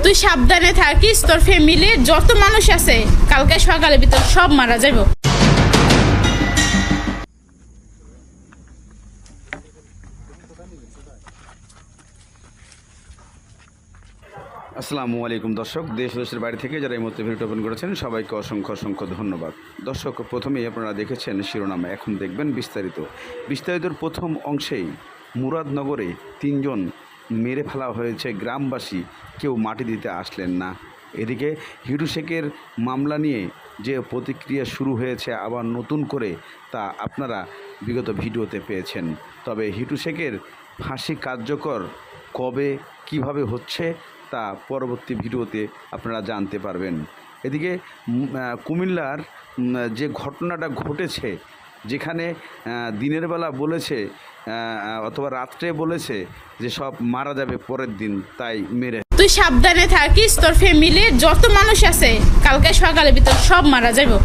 তুই সাবধানে থাকিস, তোর ফ্যামিলির যত মানুষ আছে কালকে সকালের ভিতর সব মারা যাবে। আসসালামু আলাইকুম দর্শক, দেশ দেশের বাইরে থেকে যারা এই মুহূর্তে ভিডিও ওপেন করেছেন সবাইকে অসংখ্য অসংখ্য ধন্যবাদ। দর্শক, প্রথমেই আপনারা দেখেছেন শিরোনাম, এখন দেখবেন বিস্তারিতর প্রথম অংশেই মুরাদনগরে 3 জন মেরে ফেলা হয়েছে, গ্রামবাসী কেউ মাটি দিতে আসলেন না। এদিকে হিটু শেখের মামলা নিয়ে যে প্রতিক্রিয়া শুরু হয়েছে আবার নতুন করে, তা আপনারা বিগত ভিডিওতে পেয়েছেন। তবে হিটু শেখের ফাঁসি কার্যকর কবে কিভাবে হচ্ছে তা পরবর্তী ভিডিওতে আপনারা জানতে পারবেন। এদিকে কুমিল্লার যে ঘটনাটা ঘটেছে, যেখানে দিনের বেলা বলেছে অথবা রাত্রে বলেছে যে সব মারা যাবে পরের দিন, তাই মেরে। তুই সাবধানে থাকিস, তোর ফ্যামিলির যত মানুষ আছে কালকে সকালের ভিতর সব মারা যাবে।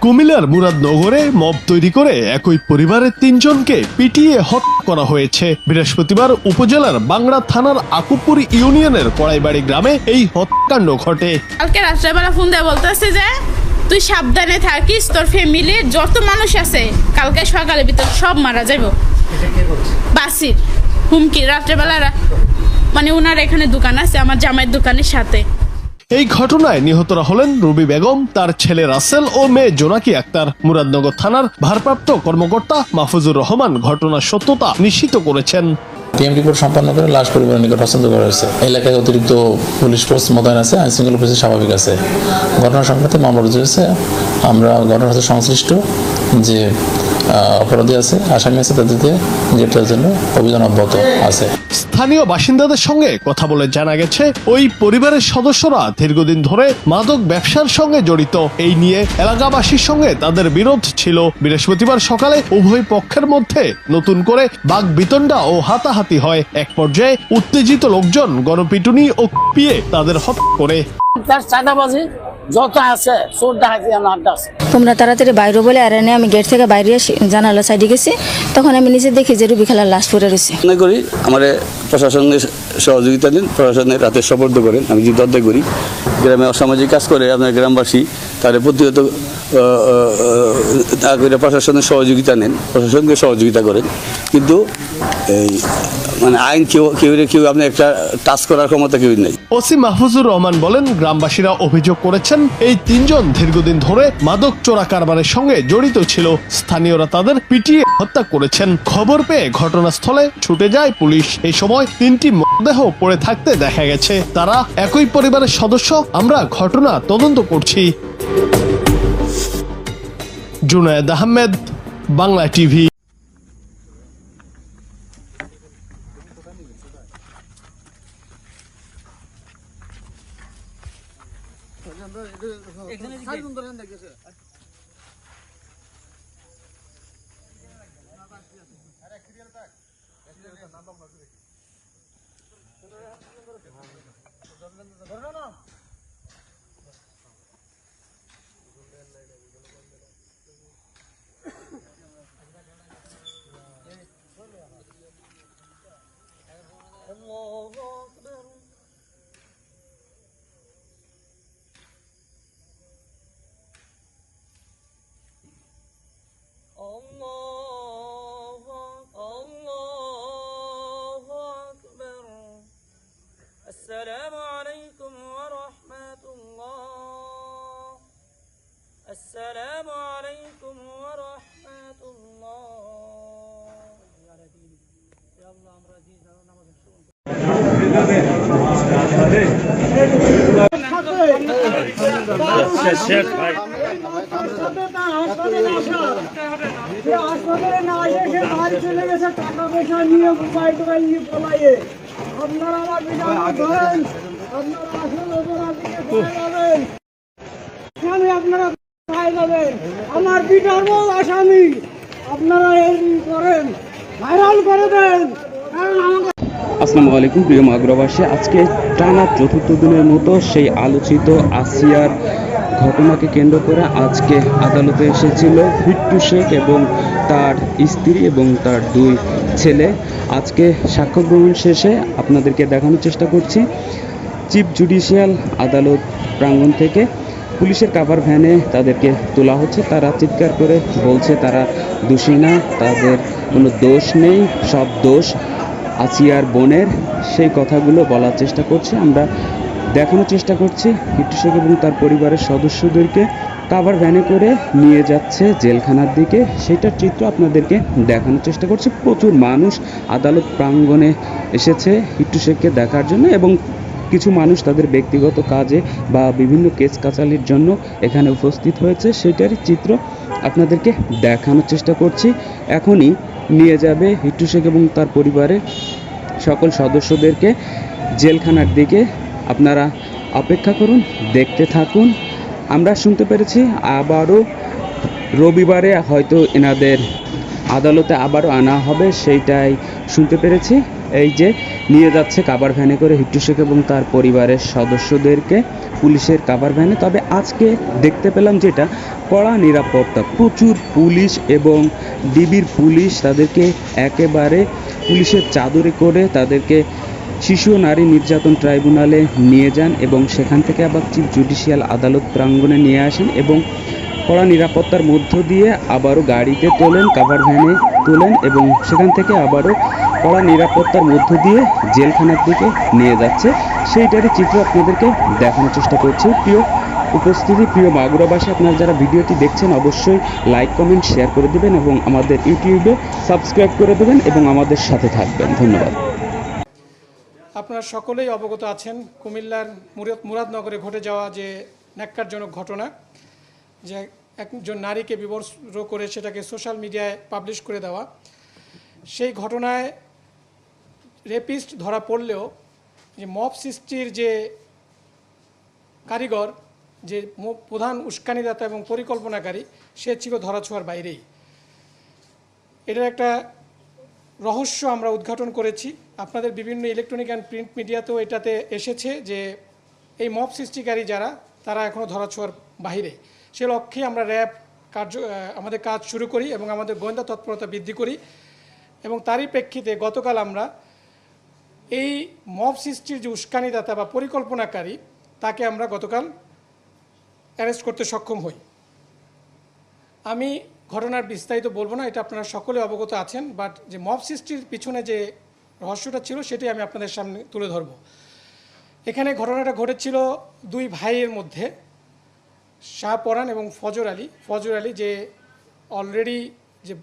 কুমিল্লার মুরাদনগরে মব তৈরি করে একই পরিবারের 3 জনকে পিটিয়ে হত্যা করা হয়েছে। বৃহস্পতিবার উপজেলার বাংলা থানার আকুপুর ইউনিয়নের কড়াইবাড়ি গ্রামে এই হত্যাকাণ্ড ঘটে। কালকে রাত্রেবেলা ফোন দিয়ে বলতেছে যে তুই সাবধানে থাকিস, তোর ফ্যামিলির যত মানুষ আছে কালকে সকালের ভিতর সব মারা যাবে। বাসির হুমকি রাত্রেবেলা, মানে ওনার এখানে দোকান আছে আমার জামাইয়ের দোকানের সাথে। এই ঘটনায় নিহতরা হলেন রুবি বেগম, তার ছেলে রাসেল ও মেয়ে জোনাকি আক্তার। মুরাদনগর থানার ভারপ্রাপ্ত কর্মকর্তা মাহফুজুর রহমান ঘটনার সত্যতা নিশ্চিত করেছেন। টিএম রিপোর্ট সম্পন্ন করে লাশ পরিবারের নিকট হস্তান্তর করা হয়েছে। এলাকায় অতিরিক্ত পুলিশ ফোর্স মোতায়েন আছে, আইন শৃঙ্খলা পরিস্থিতি স্বাভাবিক আছে। ঘটনা সংক্রান্তে মামলা রুজু হয়েছে। আমরা ঘটনার সাথে সংশ্লিষ্ট যে অপরাধী আছে, আসামি আছে, তাদেরকে গ্রেপ্তারের জন্য অভিযান অব্যাহত আছে। স্থানীয় বাসিন্দাদের সঙ্গে কথা বলে জানা গেছে, ওই পরিবারের সদস্যরা দীর্ঘদিন ধরে মাদক ব্যবসার সঙ্গে জড়িত। এই নিয়ে এলাকাবাসীর সঙ্গে তাদের বিরোধ ছিল। বৃহস্পতিবার সকালে উভয় পক্ষের মধ্যে নতুন করে বাকবিতণ্ডা ও হাতাহাতি হয়। এক পর্যায়ে উত্তেজিত লোকজন গণপিটুনি ও কুপিয়ে তাদের হত্যা করে। যত আছে চোর ডাকাতি আড্ডা আছে। তোমরা তাড়াতাড়ি বাইরে বলে আর এনে আমি গেট থেকে বাইরে জানালা সাইডে গেছি, তখন আমি নিচে দেখি যে রুবি খেলার লাশ পড়ে রয়েছে। মনে করি আমার প্রশাসনের সহযোগিতা দিন, প্রশাসনের রাতে সপর্দ করেন। আমি যদি দরদাই করি, গ্রামে অসামাজিক কাজ করে আপনার গ্রামবাসী তাদের প্রতিহত প্রশাসনের সহযোগিতা নেন, প্রশাসনকে সহযোগিতা করেন, কিন্তু এই মানে আইন কেউ আপনি একটা টাচ করার ক্ষমতা কেউ নেই। ওসি মাহফুজুর রহমান বলেন, গ্রামবাসীরা অভিযোগ করেছেন এই 3 জন দীর্ঘদিন ধরে মাদক চোরা কারবারের সঙ্গে জড়িত ছিল। স্থানীয়রা তাদের পিটিয়ে হত্যা করেছেন। খবর পেয়ে ঘটনাস্থলে ছুটে যায় পুলিশ। এই সময় 3টি মৃতদেহ পড়ে থাকতে দেখা গেছে। তারা একই পরিবারের সদস্য। আমরা ঘটনা তদন্ত করছি। জুনায়েদ আহমেদ, বাংলা টিভি। السلام عليكم ورحمة الله. السلام عليكم ورحمة الله. يا الله أمراضي نماز আপনারা আমার বিচার করেন, আপনারা আসল অপরাধীকে আসামি আপনারা পাই যাবেন। আমার বিচারব আসামি আপনারা এই করেন, ভাইরাল করে দেন, কারণ আমাকে। আসসালামু আলাইকুম প্রিয় মাগুরাবাসী, আজকে টানা 4র্থ দিনের মতো সেই আলোচিত আসিয়ার ঘটনাকে কেন্দ্র করে আজকে আদালতে এসেছিল হিটু শেখ এবং তার স্ত্রী এবং তার 2 ছেলে। আজকে সাক্ষ্য গ্রহণ শেষে আপনাদেরকে দেখানোর চেষ্টা করছি চিফ জুডিশিয়াল আদালত প্রাঙ্গণ থেকে পুলিশের কাভার ভ্যানে তাদেরকে তোলা হচ্ছে। তারা চিৎকার করে বলছে তারা দোষী না, তাদের কোনো দোষ নেই, সব দোষ আসিয়ার বোনের। সেই কথাগুলো বলার চেষ্টা করছে। আমরা দেখানোর চেষ্টা করছি হিট্টু শেখ এবং তার পরিবারের সদস্যদেরকে কাভার ভ্যানে করে নিয়ে যাচ্ছে জেলখানার দিকে, সেটার চিত্র আপনাদেরকে দেখানোর চেষ্টা করছি। প্রচুর মানুষ আদালত প্রাঙ্গণে এসেছে হিট্টু শেখকে দেখার জন্য এবং কিছু মানুষ তাদের ব্যক্তিগত কাজে বা বিভিন্ন কেস কাচালির জন্য এখানে উপস্থিত হয়েছে, সেটারই চিত্র আপনাদেরকে দেখানোর চেষ্টা করছি। এখনই নিয়ে যাবে হিট্টু শেখ এবং তার পরিবারের সকল সদস্যদেরকে জেলখানার দিকে। আপনারা অপেক্ষা করুন, দেখতে থাকুন। আমরা শুনতে পেরেছি আবারও রবিবারে হয়তো এনাদের আদালতে আবারও আনা হবে, সেইটাই শুনতে পেরেছি। এই যে নিয়ে যাচ্ছে কাভার ভ্যানে করে হিট্টু শেখ এবং তার পরিবারের সদস্যদেরকে পুলিশের কাভার ভ্যানে। তবে আজকে দেখতে পেলাম যেটা কড়া নিরাপত্তা, প্রচুর পুলিশ এবং ডিবির পুলিশ তাদেরকে একেবারে পুলিশের চাদরে করে তাদেরকে শিশু ও নারী নির্যাতন ট্রাইব্যুনালে নিয়ে যান এবং সেখান থেকে আবার চিফ জুডিশিয়াল আদালত প্রাঙ্গণে নিয়ে আসেন এবং কড়া নিরাপত্তার মধ্য দিয়ে আবারও গাড়িতে তোলেন, কাভার ভ্যানে তোলেন এবং সেখান থেকে আবারও কড়া নিরাপত্তার মধ্য দিয়ে জেলখানার দিকে নিয়ে যাচ্ছে। সেইটারই চিত্র আপনাদেরকে দেখানোর চেষ্টা করছি। প্রিয় উপস্থিতি, প্রিয় মাগুরাবাসী, আপনারা যারা ভিডিওটি দেখছেন অবশ্যই লাইক, কমেন্ট, শেয়ার করে দেবেন এবং আমাদের ইউটিউবে সাবস্ক্রাইব করে দেবেন এবং আমাদের সাথে থাকবেন। ধন্যবাদ। আপনারা সকলেই অবগত আছেন কুমিল্লার মুরাদনগরে ঘটে যাওয়া যে ন্যাক্কারজনক ঘটনা, যে একজন নারীকে বিবস্ত্র করে সেটাকে সোশ্যাল মিডিয়ায় পাবলিশ করে দেওয়া। সেই ঘটনায় রেপিস্ট ধরা পড়লেও যে মব সৃষ্টির যে কারিগর, যে প্রধান উস্কানিদাতা এবং পরিকল্পনাকারী, সে ছিল ধরাছোঁয়ার বাইরেই। এটার একটা রহস্য আমরা উদ্ঘাটন করেছি। আপনাদের বিভিন্ন ইলেকট্রনিক অ্যান্ড প্রিন্ট মিডিয়াতেও এটাতে এসেছে যে এই মব সৃষ্টিকারী যারা, তারা এখনও ধরাছোঁয়ার বাইরে। সে লক্ষ্যে আমরা র্যাব আমাদের কাজ শুরু করি এবং আমাদের গোয়েন্দা তৎপরতা বৃদ্ধি করি এবং তারই প্রেক্ষিতে গতকাল আমরা এই মব সৃষ্টির যে উস্কানিদাতা বা পরিকল্পনাকারী, তাকে আমরা গতকাল অ্যারেস্ট করতে সক্ষম হই। আমি ঘটনার বিস্তারিত বলবো না, এটা আপনারা সকলে অবগত আছেন, বাট যে মব সৃষ্টির পিছনে যে রহস্যটা ছিল সেটাই আমি আপনাদের সামনে তুলে ধরব। এখানে ঘটনাটা ঘটেছিল 2 ভাইয়ের মধ্যে, শাহপরান এবং ফজর আলী যে অলরেডি যে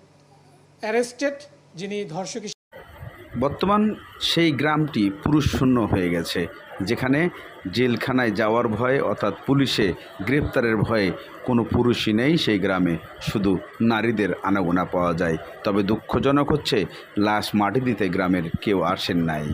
অ্যারেস্টেড, যিনি ধর্ষক। বর্তমান সেই গ্রামটি পুরুষ শূন্য হয়ে গেছে, যেখানে জেলখানায় যাওয়ার ভয়ে অর্থাৎ পুলিশে গ্রেপ্তারের ভয়ে কোনো পুরুষই নেই সেই গ্রামে, শুধু নারীদের আনাগোনা পাওয়া যায়। তবে দুঃখজনক হচ্ছে লাশ মাটি দিতে গ্রামের কেউ আসেন নাই।